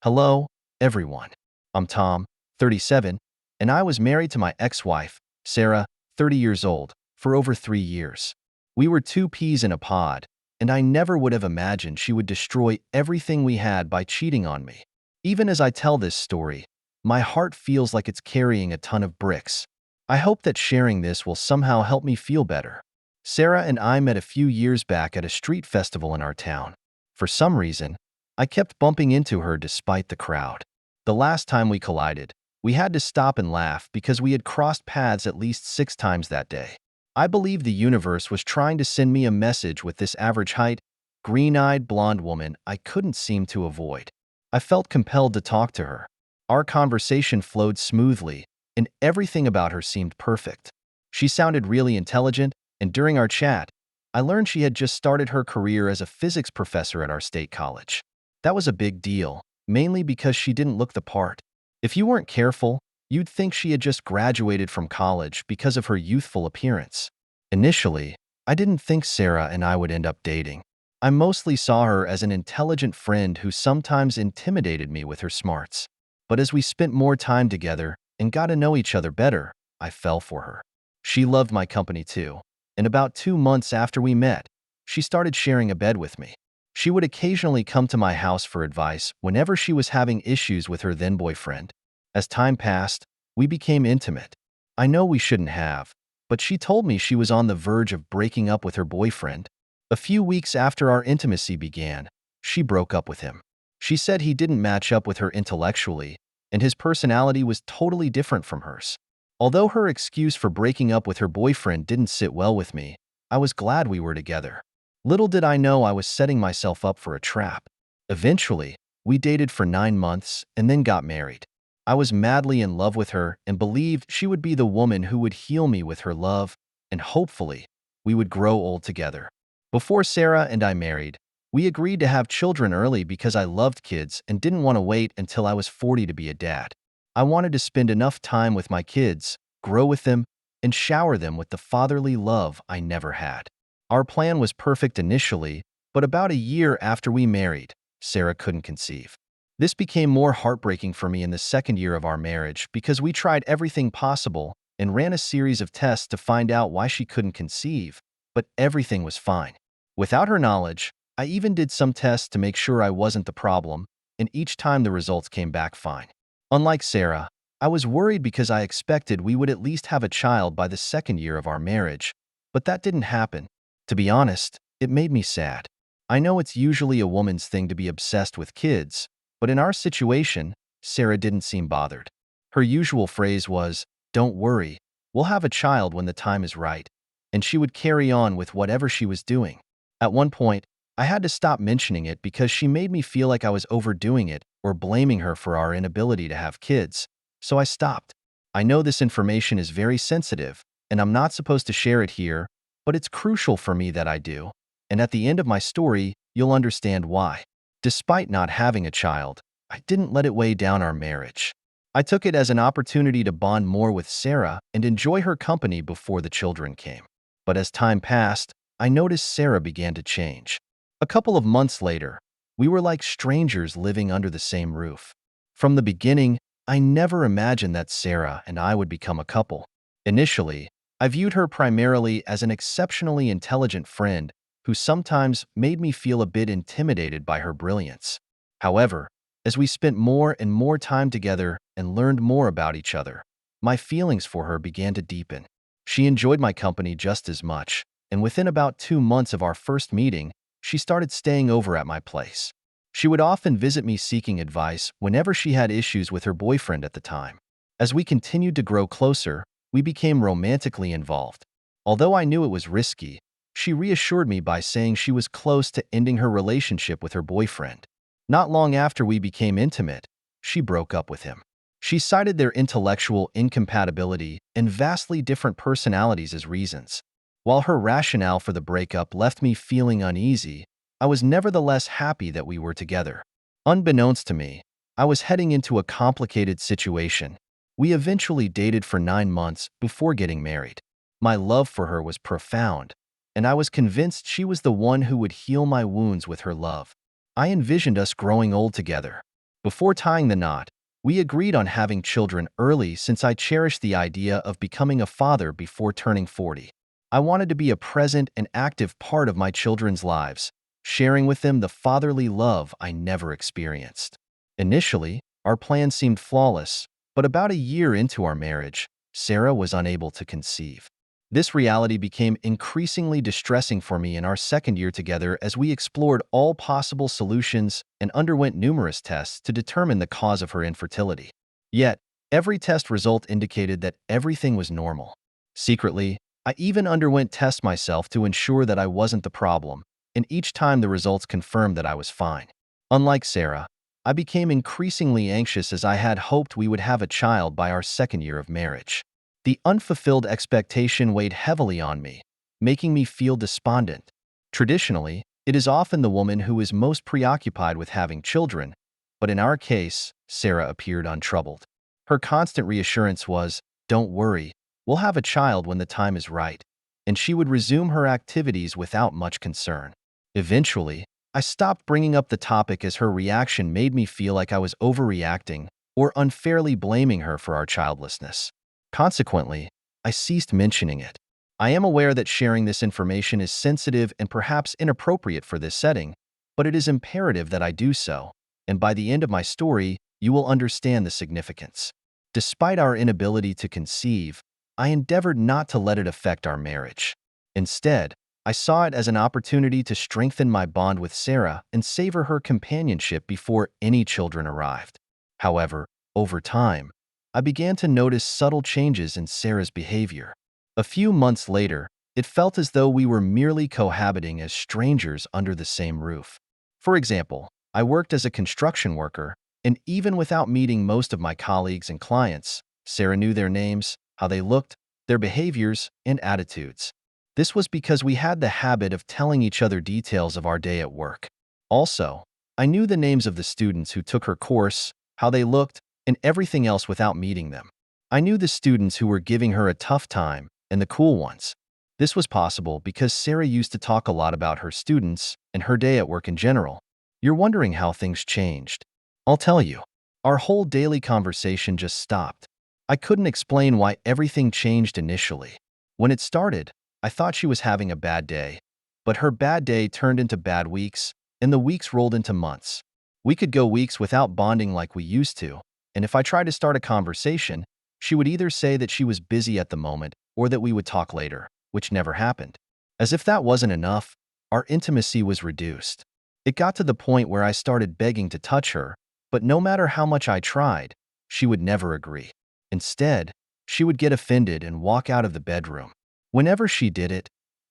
Hello, everyone. I'm Tom, 37, and I was married to my ex-wife, Sarah, 30 years old, for over 3 years. We were two peas in a pod, and I never would have imagined she would destroy everything we had by cheating on me. Even as I tell this story, my heart feels like it's carrying a ton of bricks. I hope that sharing this will somehow help me feel better. Sarah and I met a few years back at a street festival in our town. For some reason, I kept bumping into her despite the crowd. The last time we collided, we had to stop and laugh because we had crossed paths at least 6 times that day. I believe the universe was trying to send me a message with this average height, green-eyed blonde woman I couldn't seem to avoid. I felt compelled to talk to her. Our conversation flowed smoothly, and everything about her seemed perfect. She sounded really intelligent, and during our chat, I learned she had just started her career as a physics professor at our state college. That was a big deal, mainly because she didn't look the part. If you weren't careful, you'd think she had just graduated from college because of her youthful appearance. Initially, I didn't think Sarah and I would end up dating. I mostly saw her as an intelligent friend who sometimes intimidated me with her smarts. But as we spent more time together and got to know each other better, I fell for her. She loved my company too, and about 2 months after we met, she started sharing a bed with me. She would occasionally come to my house for advice whenever she was having issues with her then-boyfriend. As time passed, we became intimate. I know we shouldn't have, but she told me she was on the verge of breaking up with her boyfriend. A few weeks after our intimacy began, she broke up with him. She said he didn't match up with her intellectually, and his personality was totally different from hers. Although her excuse for breaking up with her boyfriend didn't sit well with me, I was glad we were together. Little did I know I was setting myself up for a trap. Eventually, we dated for 9 months and then got married. I was madly in love with her and believed she would be the woman who would heal me with her love, and hopefully, we would grow old together. Before Sarah and I married, we agreed to have children early because I loved kids and didn't want to wait until I was 40 to be a dad. I wanted to spend enough time with my kids, grow with them, and shower them with the fatherly love I never had. Our plan was perfect initially, but about a year after we married, Sarah couldn't conceive. This became more heartbreaking for me in the second year of our marriage because we tried everything possible and ran a series of tests to find out why she couldn't conceive, but everything was fine. Without her knowledge, I even did some tests to make sure I wasn't the problem, and each time the results came back fine. Unlike Sarah, I was worried because I expected we would at least have a child by the second year of our marriage, but that didn't happen. To be honest, it made me sad. I know it's usually a woman's thing to be obsessed with kids, but in our situation, Sarah didn't seem bothered. Her usual phrase was, "Don't worry, we'll have a child when the time is right," and she would carry on with whatever she was doing. At one point, I had to stop mentioning it because she made me feel like I was overdoing it or blaming her for our inability to have kids, so I stopped. I know this information is very sensitive, and I'm not supposed to share it here, but it's crucial for me that I do, and at the end of my story, you'll understand why. Despite not having a child, I didn't let it weigh down our marriage. I took it as an opportunity to bond more with Sarah and enjoy her company before the children came. But as time passed, I noticed Sarah began to change. A couple of months later, we were like strangers living under the same roof. From the beginning, I never imagined that Sarah and I would become a couple. Initially, I viewed her primarily as an exceptionally intelligent friend who sometimes made me feel a bit intimidated by her brilliance. However, as we spent more and more time together and learned more about each other, my feelings for her began to deepen. She enjoyed my company just as much, and within about 2 months of our first meeting, she started staying over at my place. She would often visit me seeking advice whenever she had issues with her boyfriend at the time. As we continued to grow closer, we became romantically involved. Although I knew it was risky, she reassured me by saying she was close to ending her relationship with her boyfriend. Not long after we became intimate, she broke up with him. She cited their intellectual incompatibility and vastly different personalities as reasons. While her rationale for the breakup left me feeling uneasy, I was nevertheless happy that we were together. Unbeknownst to me, I was heading into a complicated situation. We eventually dated for 9 months before getting married. My love for her was profound, and I was convinced she was the one who would heal my wounds with her love. I envisioned us growing old together. Before tying the knot, we agreed on having children early since I cherished the idea of becoming a father before turning 40. I wanted to be a present and active part of my children's lives, sharing with them the fatherly love I never experienced. Initially, our plan seemed flawless, but about a year into our marriage, Sarah was unable to conceive. This reality became increasingly distressing for me in our second year together as we explored all possible solutions and underwent numerous tests to determine the cause of her infertility. Yet, every test result indicated that everything was normal. Secretly, I even underwent tests myself to ensure that I wasn't the problem, and each time the results confirmed that I was fine. Unlike Sarah, I became increasingly anxious as I had hoped we would have a child by our second year of marriage. The unfulfilled expectation weighed heavily on me, making me feel despondent. Traditionally, it is often the woman who is most preoccupied with having children, but in our case, Sarah appeared untroubled. Her constant reassurance was, "Don't worry, we'll have a child when the time is right," and she would resume her activities without much concern. Eventually, I stopped bringing up the topic as her reaction made me feel like I was overreacting or unfairly blaming her for our childlessness. Consequently, I ceased mentioning it. I am aware that sharing this information is sensitive and perhaps inappropriate for this setting, but it is imperative that I do so, and by the end of my story, you will understand the significance. Despite our inability to conceive, I endeavored not to let it affect our marriage. Instead, I saw it as an opportunity to strengthen my bond with Sarah and savor her companionship before any children arrived. However, over time, I began to notice subtle changes in Sarah's behavior. A few months later, it felt as though we were merely cohabiting as strangers under the same roof. For example, I worked as a construction worker, and even without meeting most of my colleagues and clients, Sarah knew their names, how they looked, their behaviors, and attitudes. This was because we had the habit of telling each other details of our day at work. Also, I knew the names of the students who took her course, how they looked, and everything else without meeting them. I knew the students who were giving her a tough time and the cool ones. This was possible because Sarah used to talk a lot about her students and her day at work in general. You're wondering how things changed. I'll tell you. Our whole daily conversation just stopped. I couldn't explain why everything changed initially. When it started, I thought she was having a bad day, but her bad day turned into bad weeks, and the weeks rolled into months. We could go weeks without bonding like we used to, and if I tried to start a conversation, she would either say that she was busy at the moment or that we would talk later, which never happened. As if that wasn't enough, our intimacy was reduced. It got to the point where I started begging to touch her, but no matter how much I tried, she would never agree. Instead, she would get offended and walk out of the bedroom. Whenever she did it,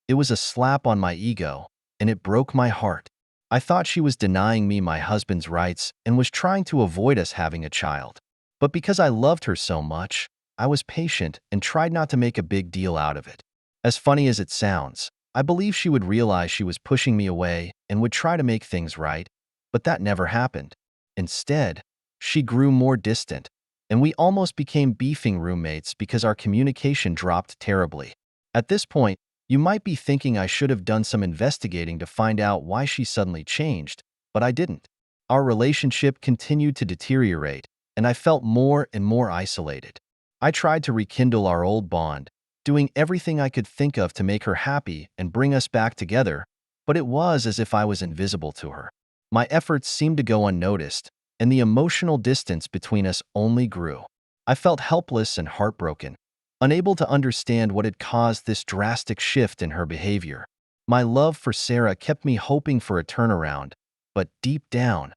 it was a slap on my ego, and it broke my heart. I thought she was denying me my husband's rights and was trying to avoid us having a child. But because I loved her so much, I was patient and tried not to make a big deal out of it. As funny as it sounds, I believe she would realize she was pushing me away and would try to make things right, but that never happened. Instead, she grew more distant, and we almost became beefing roommates because our communication dropped terribly. At this point, you might be thinking I should have done some investigating to find out why she suddenly changed, but I didn't. Our relationship continued to deteriorate, and I felt more and more isolated. I tried to rekindle our old bond, doing everything I could think of to make her happy and bring us back together, but it was as if I was invisible to her. My efforts seemed to go unnoticed, and the emotional distance between us only grew. I felt helpless and heartbroken, unable to understand what had caused this drastic shift in her behavior. My love for Sarah kept me hoping for a turnaround, but deep down,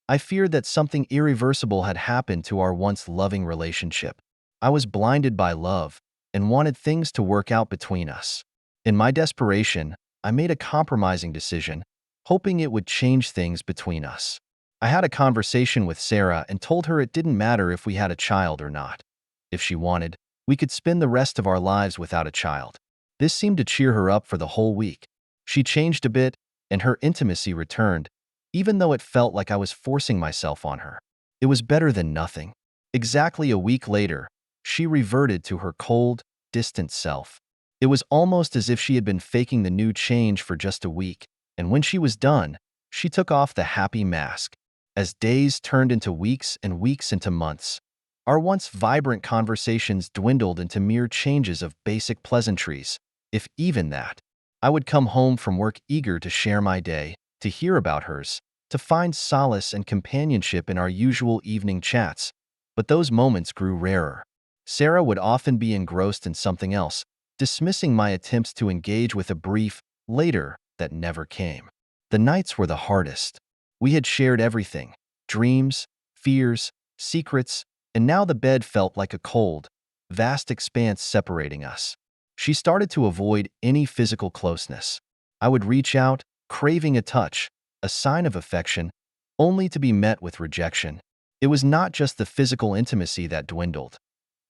I feared that something irreversible had happened to our once loving relationship. I was blinded by love and wanted things to work out between us. In my desperation, I made a compromising decision, hoping it would change things between us. I had a conversation with Sarah and told her it didn't matter if we had a child or not. If she wanted, we could spend the rest of our lives without a child. This seemed to cheer her up for the whole week. She changed a bit, and her intimacy returned, even though it felt like I was forcing myself on her. It was better than nothing. Exactly a week later, she reverted to her cold, distant self. It was almost as if she had been faking the new change for just a week, and when she was done, she took off the happy mask. As days turned into weeks and weeks into months, our once vibrant conversations dwindled into mere changes of basic pleasantries, if even that. I would come home from work eager to share my day, to hear about hers, to find solace and companionship in our usual evening chats, but those moments grew rarer. Sarah would often be engrossed in something else, dismissing my attempts to engage with a brief later that never came. The nights were the hardest. We had shared everything: dreams, fears, secrets, and now the bed felt like a cold, vast expanse separating us. She started to avoid any physical closeness. I would reach out, craving a touch, a sign of affection, only to be met with rejection. It was not just the physical intimacy that dwindled.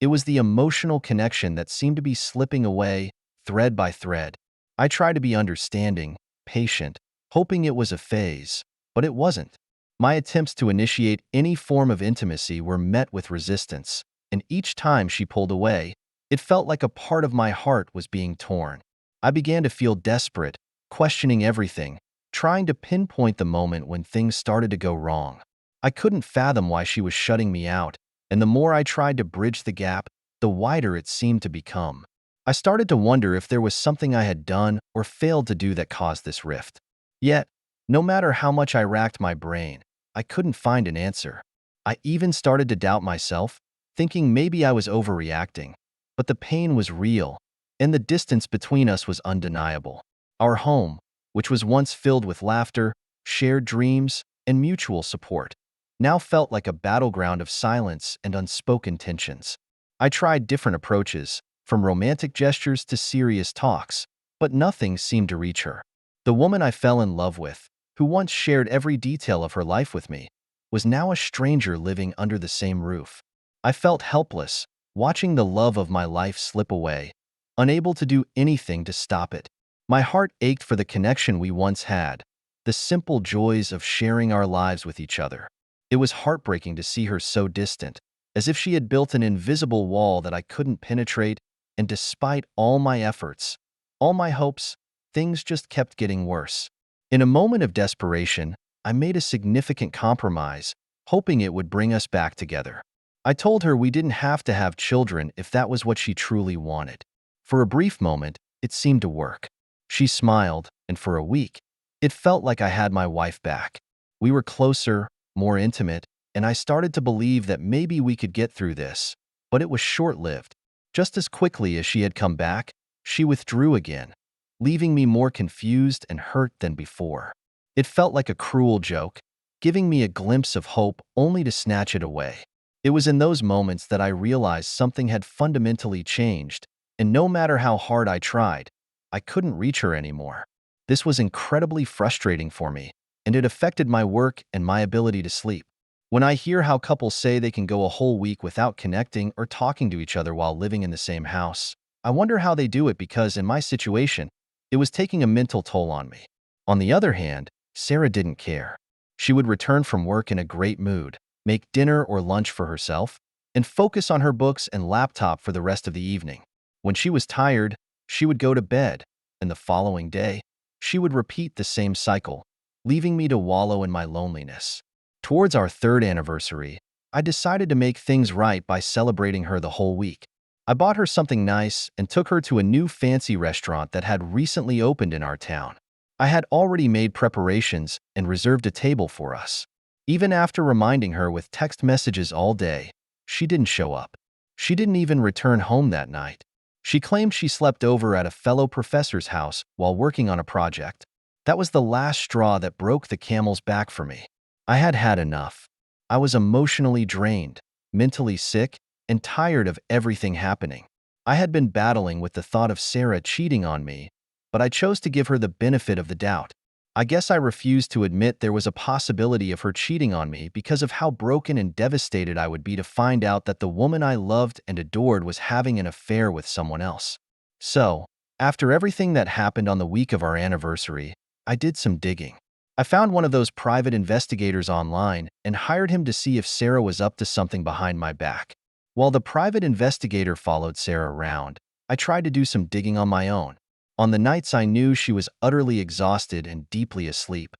It was the emotional connection that seemed to be slipping away, thread by thread. I tried to be understanding, patient, hoping it was a phase, but it wasn't. My attempts to initiate any form of intimacy were met with resistance, and each time she pulled away, it felt like a part of my heart was being torn. I began to feel desperate, questioning everything, trying to pinpoint the moment when things started to go wrong. I couldn't fathom why she was shutting me out, and the more I tried to bridge the gap, the wider it seemed to become. I started to wonder if there was something I had done or failed to do that caused this rift. Yet, no matter how much I racked my brain, I couldn't find an answer. I even started to doubt myself, thinking maybe I was overreacting. But the pain was real, and the distance between us was undeniable. Our home, which was once filled with laughter, shared dreams, and mutual support, now felt like a battleground of silence and unspoken tensions. I tried different approaches, from romantic gestures to serious talks, but nothing seemed to reach her. The woman I fell in love with, who once shared every detail of her life with me, was now a stranger living under the same roof. I felt helpless, watching the love of my life slip away, unable to do anything to stop it. My heart ached for the connection we once had, the simple joys of sharing our lives with each other. It was heartbreaking to see her so distant, as if she had built an invisible wall that I couldn't penetrate, and despite all my efforts, all my hopes, things just kept getting worse. In a moment of desperation, I made a significant compromise, hoping it would bring us back together. I told her we didn't have to have children if that was what she truly wanted. For a brief moment, it seemed to work. She smiled, and for a week, it felt like I had my wife back. We were closer, more intimate, and I started to believe that maybe we could get through this. But it was short-lived. Just as quickly as she had come back, she withdrew again, leaving me more confused and hurt than before. It felt like a cruel joke, giving me a glimpse of hope only to snatch it away. It was in those moments that I realized something had fundamentally changed, and no matter how hard I tried, I couldn't reach her anymore. This was incredibly frustrating for me, and it affected my work and my ability to sleep. When I hear how couples say they can go a whole week without connecting or talking to each other while living in the same house, I wonder how they do it because in my situation, it was taking a mental toll on me. On the other hand, Sarah didn't care. She would return from work in a great mood, make dinner or lunch for herself, and focus on her books and laptop for the rest of the evening. When she was tired, she would go to bed, and the following day, she would repeat the same cycle, leaving me to wallow in my loneliness. Towards our third anniversary, I decided to make things right by celebrating her the whole week. I bought her something nice and took her to a new fancy restaurant that had recently opened in our town. I had already made preparations and reserved a table for us. Even after reminding her with text messages all day, she didn't show up. She didn't even return home that night. She claimed she slept over at a fellow professor's house while working on a project. That was the last straw that broke the camel's back for me. I had had enough. I was emotionally drained, mentally sick, and tired of everything happening. I had been battling with the thought of Sarah cheating on me, but I chose to give her the benefit of the doubt. I guess I refused to admit there was a possibility of her cheating on me because of how broken and devastated I would be to find out that the woman I loved and adored was having an affair with someone else. So, after everything that happened on the week of our anniversary, I did some digging. I found one of those private investigators online and hired him to see if Sarah was up to something behind my back. While the private investigator followed Sarah around, I tried to do some digging on my own. On the nights I knew she was utterly exhausted and deeply asleep,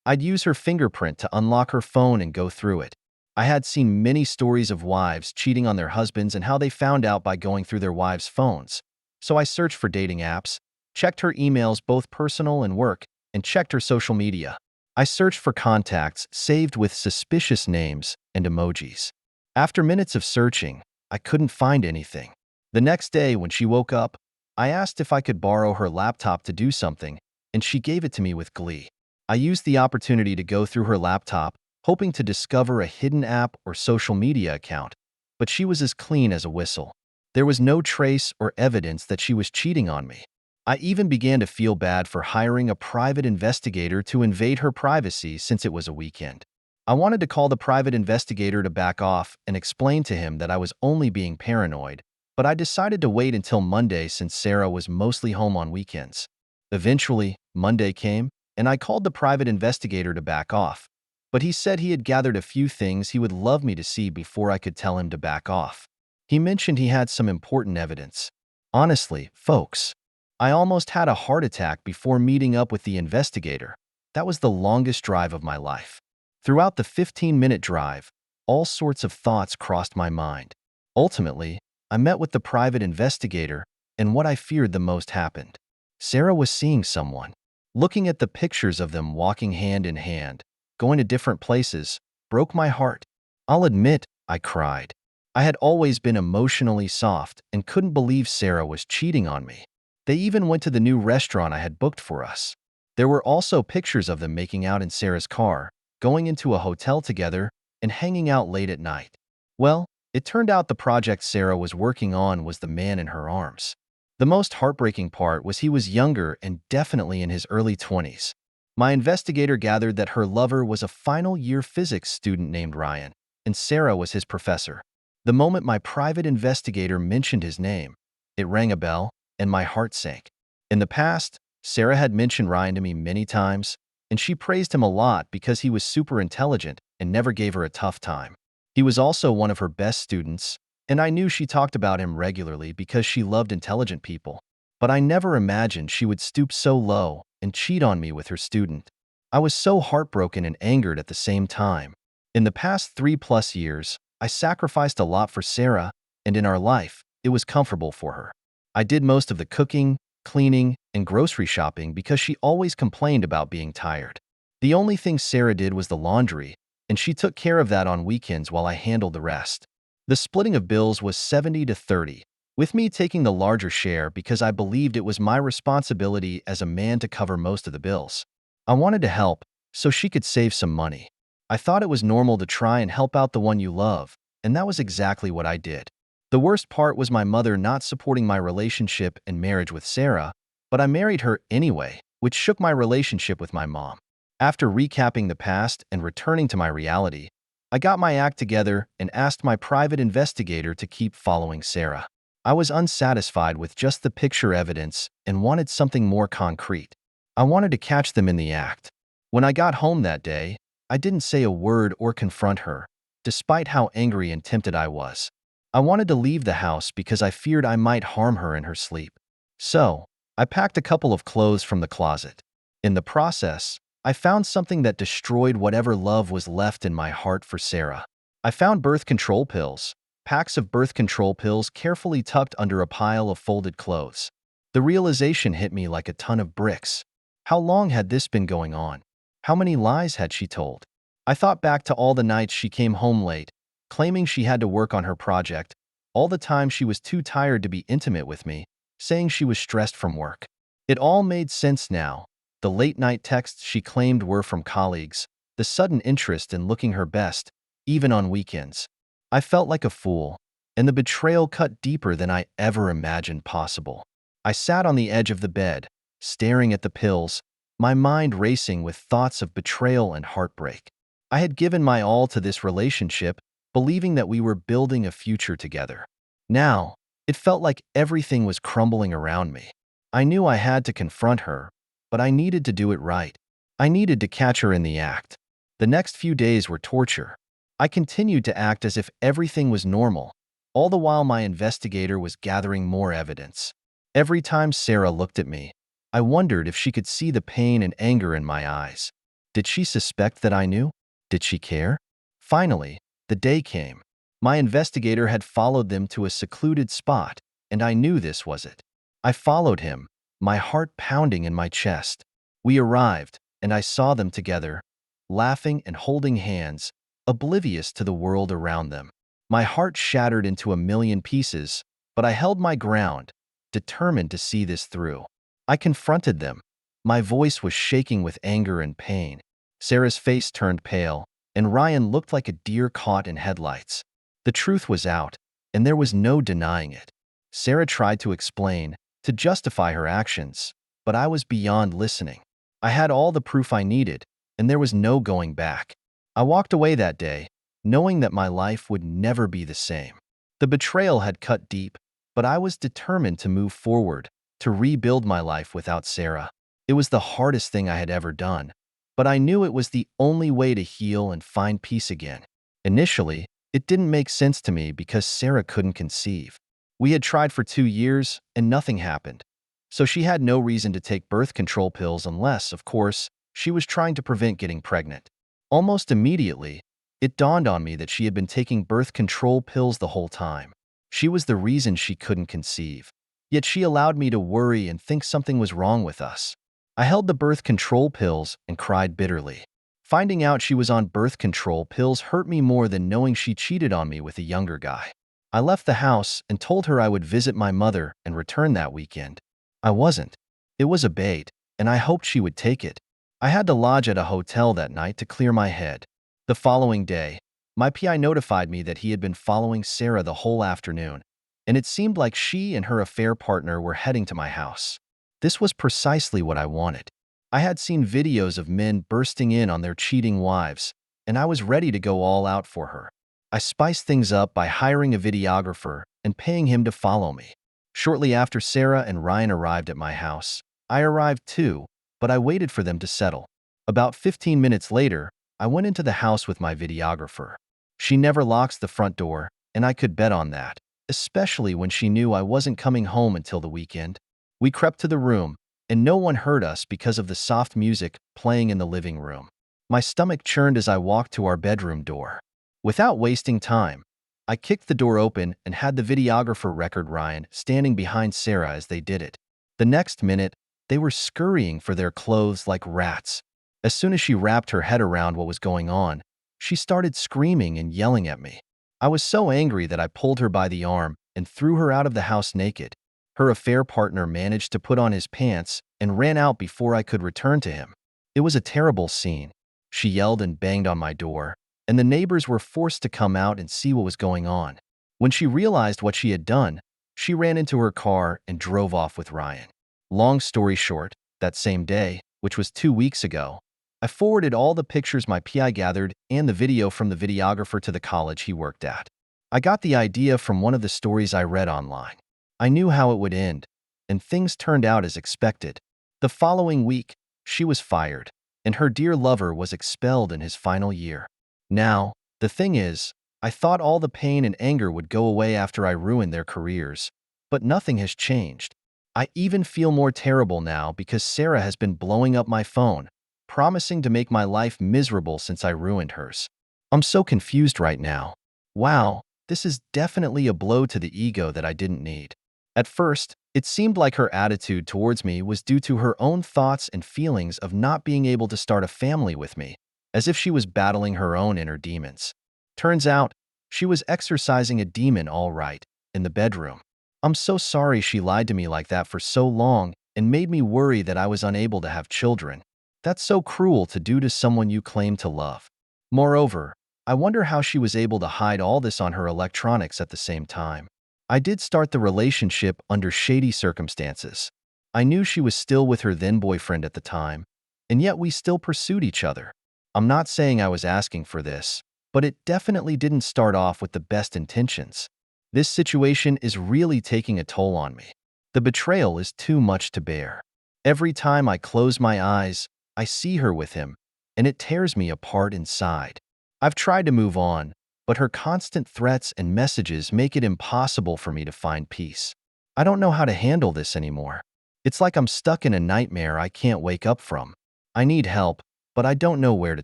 I'd use her fingerprint to unlock her phone and go through it. I had seen many stories of wives cheating on their husbands and how they found out by going through their wives' phones. So I searched for dating apps, checked her emails, both personal and work, and checked her social media. I searched for contacts saved with suspicious names and emojis. After minutes of searching, I couldn't find anything. The next day, when she woke up, I asked if I could borrow her laptop to do something, and she gave it to me with glee. I used the opportunity to go through her laptop, hoping to discover a hidden app or social media account, but she was as clean as a whistle. There was no trace or evidence that she was cheating on me. I even began to feel bad for hiring a private investigator to invade her privacy since it was a weekend. I wanted to call the private investigator to back off and explain to him that I was only being paranoid, but I decided to wait until Monday since Sarah was mostly home on weekends. Eventually, Monday came, and I called the private investigator to back off, but he said he had gathered a few things he would love me to see before I could tell him to back off. He mentioned he had some important evidence. Honestly, folks, I almost had a heart attack before meeting up with the investigator. That was the longest drive of my life. Throughout the 15-minute drive, all sorts of thoughts crossed my mind. Ultimately, I met with the private investigator, and what I feared the most happened. Sarah was seeing someone. Looking at the pictures of them walking hand in hand, going to different places, broke my heart. I'll admit, I cried. I had always been emotionally soft and couldn't believe Sarah was cheating on me. They even went to the new restaurant I had booked for us. There were also pictures of them making out in Sarah's car, going into a hotel together, and hanging out late at night. Well, it turned out the project Sarah was working on was the man in her arms. The most heartbreaking part was he was younger and definitely in his early 20s. My investigator gathered that her lover was a final-year physics student named Ryan, and Sarah was his professor. The moment my private investigator mentioned his name, it rang a bell, and my heart sank. In the past, Sarah had mentioned Ryan to me many times, and she praised him a lot because he was super intelligent and never gave her a tough time. He was also one of her best students, and I knew she talked about him regularly because she loved intelligent people. But I never imagined she would stoop so low and cheat on me with her student. I was so heartbroken and angered at the same time. In the past 3+ years, I sacrificed a lot for Sarah, and in our life, it was comfortable for her. I did most of the cooking, cleaning, and grocery shopping because she always complained about being tired. The only thing Sarah did was the laundry, and she took care of that on weekends while I handled the rest. The splitting of bills was 70-30, with me taking the larger share because I believed it was my responsibility as a man to cover most of the bills. I wanted to help, so she could save some money. I thought it was normal to try and help out the one you love, and that was exactly what I did. The worst part was my mother not supporting my relationship and marriage with Sarah, but I married her anyway, which shook my relationship with my mom. After recapping the past and returning to my reality, I got my act together and asked my private investigator to keep following Sarah. I was unsatisfied with just the picture evidence and wanted something more concrete. I wanted to catch them in the act. When I got home that day, I didn't say a word or confront her, despite how angry and tempted I was. I wanted to leave the house because I feared I might harm her in her sleep. So, I packed a couple of clothes from the closet. In the process, I found something that destroyed whatever love was left in my heart for Sarah. I found birth control pills, packs of birth control pills carefully tucked under a pile of folded clothes. The realization hit me like a ton of bricks. How long had this been going on? How many lies had she told? I thought back to all the nights she came home late, claiming she had to work on her project, all the time she was too tired to be intimate with me, saying she was stressed from work. It all made sense now. The late-night texts she claimed were from colleagues, the sudden interest in looking her best, even on weekends. I felt like a fool, and the betrayal cut deeper than I ever imagined possible. I sat on the edge of the bed, staring at the pills, my mind racing with thoughts of betrayal and heartbreak. I had given my all to this relationship, believing that we were building a future together. Now, it felt like everything was crumbling around me. I knew I had to confront her, but I needed to do it right. I needed to catch her in the act. The next few days were torture. I continued to act as if everything was normal, all the while my investigator was gathering more evidence. Every time Sarah looked at me, I wondered if she could see the pain and anger in my eyes. Did she suspect that I knew? Did she care? Finally, the day came. My investigator had followed them to a secluded spot, and I knew this was it. I followed him, my heart pounding in my chest. We arrived, and I saw them together, laughing and holding hands, oblivious to the world around them. My heart shattered into a million pieces, but I held my ground, determined to see this through. I confronted them. My voice was shaking with anger and pain. Sarah's face turned pale, and Ryan looked like a deer caught in headlights. The truth was out, and there was no denying it. Sarah tried to explain, to justify her actions, but I was beyond listening. I had all the proof I needed, and there was no going back. I walked away that day, knowing that my life would never be the same. The betrayal had cut deep, but I was determined to move forward, to rebuild my life without Sarah. It was the hardest thing I had ever done, but I knew it was the only way to heal and find peace again. Initially, it didn't make sense to me because Sarah couldn't conceive. We had tried for 2 years and nothing happened. So she had no reason to take birth control pills unless, of course, she was trying to prevent getting pregnant. Almost immediately, it dawned on me that she had been taking birth control pills the whole time. She was the reason she couldn't conceive. Yet she allowed me to worry and think something was wrong with us. I held the birth control pills and cried bitterly. Finding out she was on birth control pills hurt me more than knowing she cheated on me with a younger guy. I left the house and told her I would visit my mother and return that weekend. I wasn't. It was a bait, and I hoped she would take it. I had to lodge at a hotel that night to clear my head. The following day, my PI notified me that he had been following Sarah the whole afternoon, and it seemed like she and her affair partner were heading to my house. This was precisely what I wanted. I had seen videos of men bursting in on their cheating wives, and I was ready to go all out for her. I spiced things up by hiring a videographer and paying him to follow me. Shortly after Sarah and Ryan arrived at my house, I arrived too, but I waited for them to settle. About 15 minutes later, I went into the house with my videographer. She never locks the front door, and I could bet on that, especially when she knew I wasn't coming home until the weekend. We crept to the room, and no one heard us because of the soft music playing in the living room. My stomach churned as I walked to our bedroom door. Without wasting time, I kicked the door open and had the videographer record Ryan standing behind Sarah as they did it. The next minute, they were scurrying for their clothes like rats. As soon as she wrapped her head around what was going on, she started screaming and yelling at me. I was so angry that I pulled her by the arm and threw her out of the house naked. Her affair partner managed to put on his pants and ran out before I could return to him. It was a terrible scene. She yelled and banged on my door, and the neighbors were forced to come out and see what was going on. When she realized what she had done, she ran into her car and drove off with Ryan. Long story short, that same day, which was 2 weeks ago, I forwarded all the pictures my PI gathered and the video from the videographer to the college he worked at. I got the idea from one of the stories I read online. I knew how it would end, and things turned out as expected. The following week, she was fired, and her dear lover was expelled in his final year. Now, the thing is, I thought all the pain and anger would go away after I ruined their careers, but nothing has changed. I even feel more terrible now because Sarah has been blowing up my phone, promising to make my life miserable since I ruined hers. I'm so confused right now. Wow, this is definitely a blow to the ego that I didn't need. At first, it seemed like her attitude towards me was due to her own thoughts and feelings of not being able to start a family with me, as if she was battling her own inner demons. Turns out, she was exercising a demon all right, in the bedroom. I'm so sorry she lied to me like that for so long and made me worry that I was unable to have children. That's so cruel to do to someone you claim to love. Moreover, I wonder how she was able to hide all this on her electronics at the same time. I did start the relationship under shady circumstances. I knew she was still with her then-boyfriend at the time, and yet we still pursued each other. I'm not saying I was asking for this, but it definitely didn't start off with the best intentions. This situation is really taking a toll on me. The betrayal is too much to bear. Every time I close my eyes, I see her with him, and it tears me apart inside. I've tried to move on, but her constant threats and messages make it impossible for me to find peace. I don't know how to handle this anymore. It's like I'm stuck in a nightmare I can't wake up from. I need help, but I don't know where to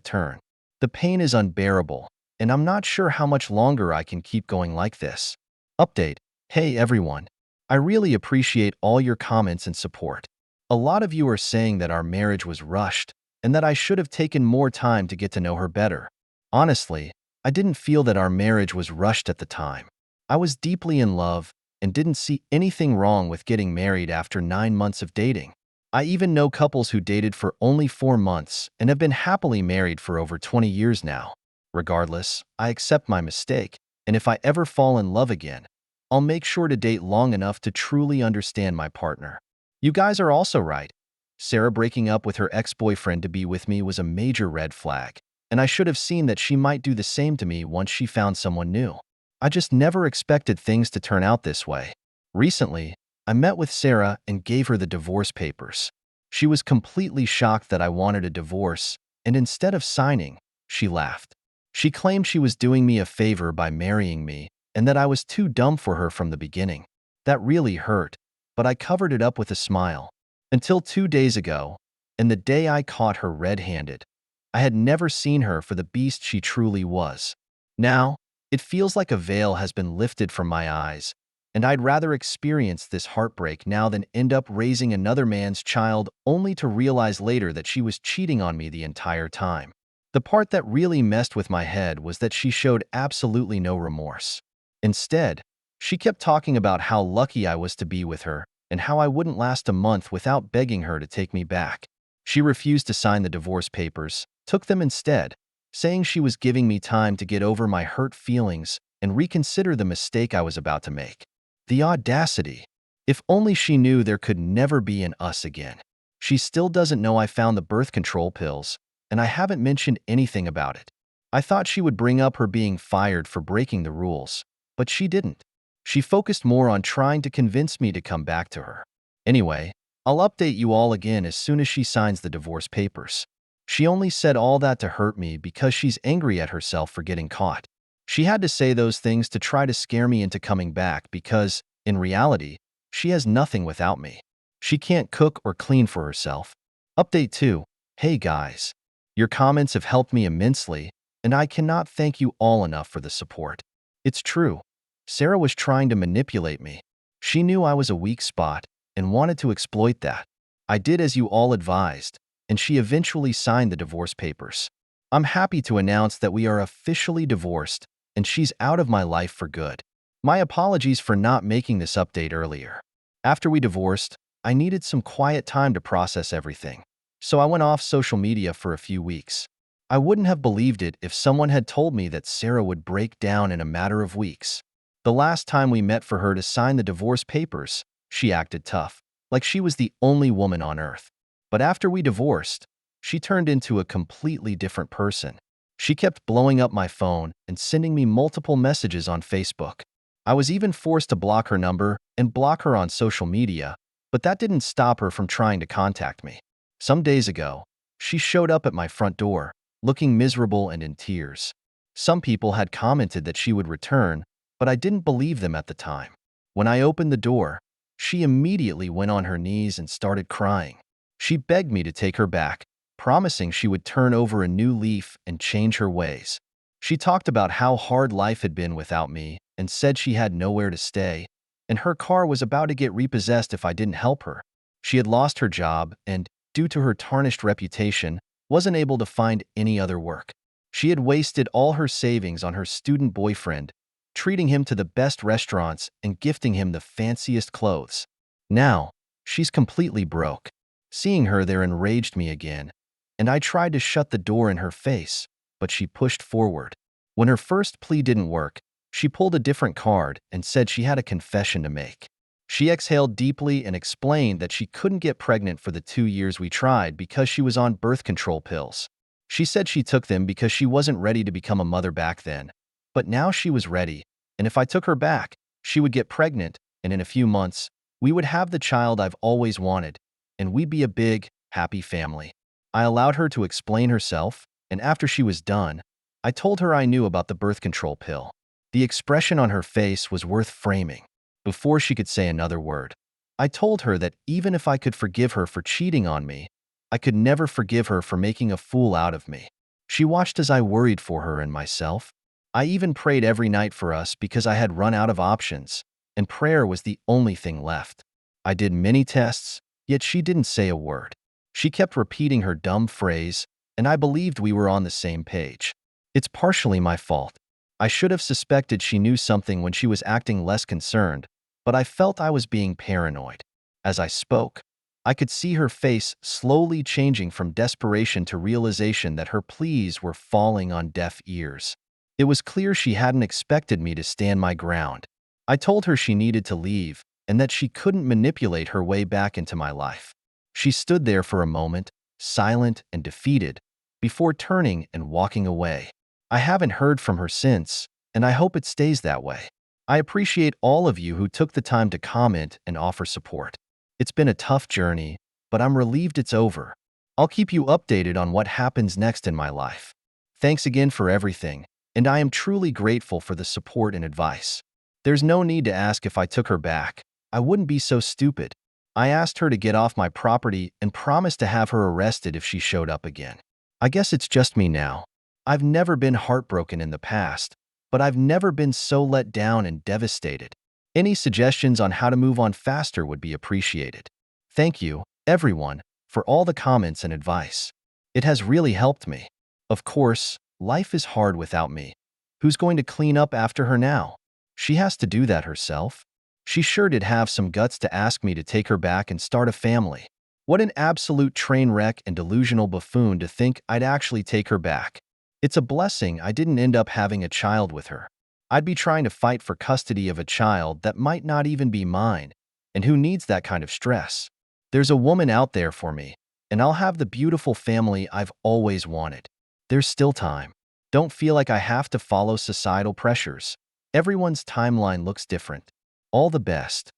turn. The pain is unbearable, and I'm not sure how much longer I can keep going like this. Update. Hey everyone. I really appreciate all your comments and support. A lot of you are saying that our marriage was rushed and that I should have taken more time to get to know her better. Honestly, I didn't feel that our marriage was rushed at the time. I was deeply in love and didn't see anything wrong with getting married after 9 months of dating. I even know couples who dated for only 4 months and have been happily married for over 20 years now. Regardless, I accept my mistake, and if I ever fall in love again, I'll make sure to date long enough to truly understand my partner. You guys are also right. Sarah breaking up with her ex-boyfriend to be with me was a major red flag, and I should have seen that she might do the same to me once she found someone new. I just never expected things to turn out this way. Recently, I met with Sarah and gave her the divorce papers. She was completely shocked that I wanted a divorce, and instead of signing, she laughed. She claimed she was doing me a favor by marrying me and that I was too dumb for her from the beginning. That really hurt, but I covered it up with a smile. Until 2 days ago, and the day I caught her red-handed, I had never seen her for the beast she truly was. Now, it feels like a veil has been lifted from my eyes, and I'd rather experience this heartbreak now than end up raising another man's child only to realize later that she was cheating on me the entire time. The part that really messed with my head was that she showed absolutely no remorse. Instead, she kept talking about how lucky I was to be with her and how I wouldn't last a month without begging her to take me back. She refused to sign the divorce papers, took them instead, saying she was giving me time to get over my hurt feelings and reconsider the mistake I was about to make. The audacity. If only she knew there could never be an us again. She still doesn't know I found the birth control pills, and I haven't mentioned anything about it. I thought she would bring up her being fired for breaking the rules, but she didn't. She focused more on trying to convince me to come back to her. Anyway, I'll update you all again as soon as she signs the divorce papers. She only said all that to hurt me because she's angry at herself for getting caught. She had to say those things to try to scare me into coming back because, in reality, she has nothing without me. She can't cook or clean for herself. Update 2. Hey guys. Your comments have helped me immensely, and I cannot thank you all enough for the support. It's true. Sarah was trying to manipulate me. She knew I was a weak spot and wanted to exploit that. I did as you all advised, and she eventually signed the divorce papers. I'm happy to announce that we are officially divorced, and she's out of my life for good. My apologies for not making this update earlier. After we divorced, I needed some quiet time to process everything, so I went off social media for a few weeks. I wouldn't have believed it if someone had told me that Sarah would break down in a matter of weeks. The last time we met for her to sign the divorce papers, she acted tough, like she was the only woman on earth. But after we divorced, she turned into a completely different person. She kept blowing up my phone and sending me multiple messages on Facebook. I was even forced to block her number and block her on social media, but that didn't stop her from trying to contact me. Some days ago, she showed up at my front door, looking miserable and in tears. Some people had commented that she would return, but I didn't believe them at the time. When I opened the door, she immediately went on her knees and started crying. She begged me to take her back, promising she would turn over a new leaf and change her ways. She talked about how hard life had been without me and said she had nowhere to stay, and her car was about to get repossessed if I didn't help her. She had lost her job and, due to her tarnished reputation, wasn't able to find any other work. She had wasted all her savings on her student boyfriend, treating him to the best restaurants and gifting him the fanciest clothes. Now, she's completely broke. Seeing her there enraged me again, and I tried to shut the door in her face, but she pushed forward. When her first plea didn't work, she pulled a different card and said she had a confession to make. She exhaled deeply and explained that she couldn't get pregnant for the 2 years we tried because she was on birth control pills. She said she took them because she wasn't ready to become a mother back then, but now she was ready, and if I took her back, she would get pregnant, and in a few months, we would have the child I've always wanted, and we'd be a big, happy family. I allowed her to explain herself, and after she was done, I told her I knew about the birth control pill. The expression on her face was worth framing. Before she could say another word, I told her that even if I could forgive her for cheating on me, I could never forgive her for making a fool out of me. She watched as I worried for her and myself. I even prayed every night for us because I had run out of options, and prayer was the only thing left. I did many tests, yet she didn't say a word. She kept repeating her dumb phrase, and I believed we were on the same page. It's partially my fault. I should have suspected she knew something when she was acting less concerned, but I felt I was being paranoid. As I spoke, I could see her face slowly changing from desperation to realization that her pleas were falling on deaf ears. It was clear she hadn't expected me to stand my ground. I told her she needed to leave and that she couldn't manipulate her way back into my life. She stood there for a moment, silent and defeated, before turning and walking away. I haven't heard from her since, and I hope it stays that way. I appreciate all of you who took the time to comment and offer support. It's been a tough journey, but I'm relieved it's over. I'll keep you updated on what happens next in my life. Thanks again for everything, and I am truly grateful for the support and advice. There's no need to ask if I took her back. I wouldn't be so stupid. I asked her to get off my property and promised to have her arrested if she showed up again. I guess it's just me now. I've never been heartbroken in the past, but I've never been so let down and devastated. Any suggestions on how to move on faster would be appreciated. Thank you, everyone, for all the comments and advice. It has really helped me. Of course, life is hard without me. Who's going to clean up after her now? She has to do that herself. She sure did have some guts to ask me to take her back and start a family. What an absolute train wreck and delusional buffoon to think I'd actually take her back. It's a blessing I didn't end up having a child with her. I'd be trying to fight for custody of a child that might not even be mine, and who needs that kind of stress? There's a woman out there for me, and I'll have the beautiful family I've always wanted. There's still time. Don't feel like I have to follow societal pressures. Everyone's timeline looks different. All the best.